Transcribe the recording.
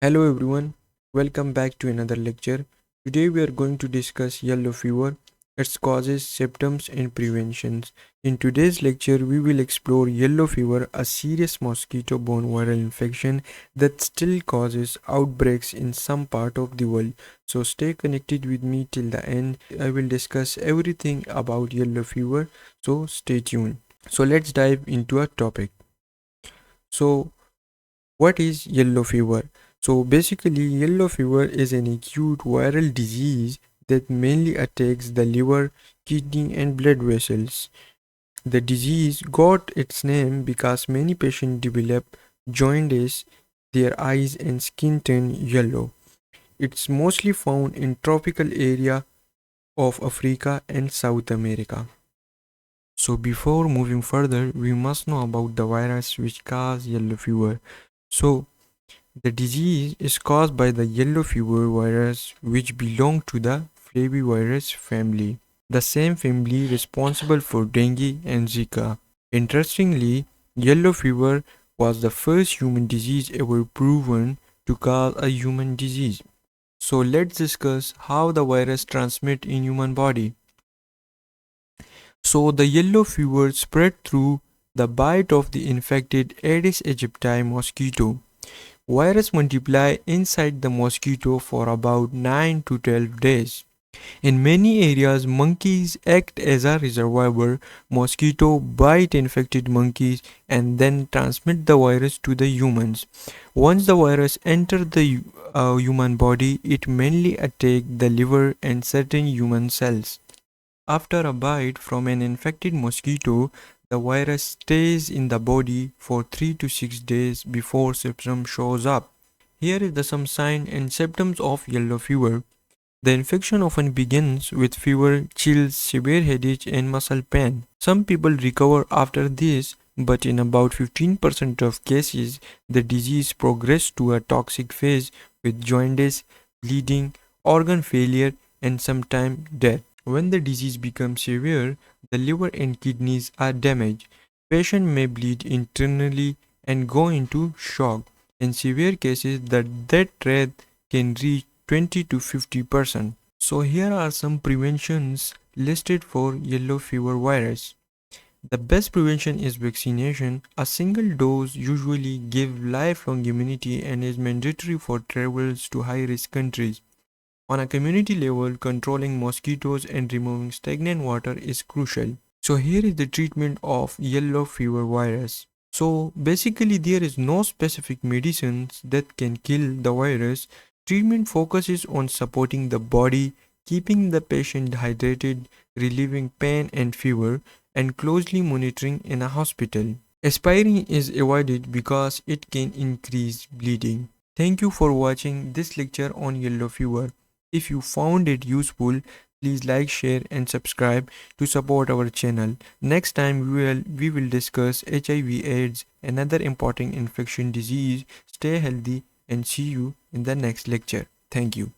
Hello everyone, welcome back to another lecture. Today we are going to discuss yellow fever, its causes, symptoms, and preventions. In today's lecture, we will explore yellow fever, a serious mosquito-borne viral infection that still causes outbreaks in some part of the world. So stay connected with me till the end. I will discuss everything about yellow fever, so stay tuned. So let's dive into our topic. So what is yellow fever? So basically, yellow fever is an acute viral disease that mainly attacks the liver, kidney, and blood vessels. The disease got its name because many patients develop jaundice, their eyes and skin turn yellow. It's mostly found in tropical area of Africa and South America. So before moving further, we must know about the virus which causes yellow fever. So the disease is caused by the yellow fever virus which belong to the flavivirus family, the same family responsible for dengue and Zika. Interestingly, yellow fever was the first human disease ever proven to cause a human disease. So let's discuss how the virus transmits in human body. So the yellow fever spread through the bite of the infected Aedes aegypti mosquito. Virus multiply inside the mosquito for about 9 to 12 days. In many areas, monkeys act as a reservoir. Mosquito bite infected monkeys and then transmit the virus to the humans. Once the virus enters the human body, it mainly attacks the liver and certain human cells. After a bite from an infected mosquito, the virus stays in the body for 3 to 6 days before symptoms shows up. Here is the some signs and symptoms of yellow fever. The infection often begins with fever, chills, severe headache and muscle pain. Some people recover after this, but in about 15% of cases, the disease progresses to a toxic phase with jaundice, bleeding, organ failure and sometimes death. When the disease becomes severe, the liver and kidneys are damaged. Patient may bleed internally and go into shock. In severe cases, the death rate can reach 20 to 50%. So here are some preventions listed for yellow fever virus. The best prevention is vaccination. A single dose usually gives lifelong immunity and is mandatory for travels to high-risk countries. On a community level, controlling mosquitoes and removing stagnant water is crucial. So here is the treatment of yellow fever virus. So basically there is no specific medicines that can kill the virus. Treatment focuses on supporting the body, keeping the patient hydrated, relieving pain and fever, and closely monitoring in a hospital. Aspirin is avoided because it can increase bleeding. Thank you for watching this lecture on yellow fever. If you found it useful, please like, share and subscribe to support our channel. Next time we will discuss HIV AIDS, another important infection disease. Stay healthy and see you in the next lecture. Thank you.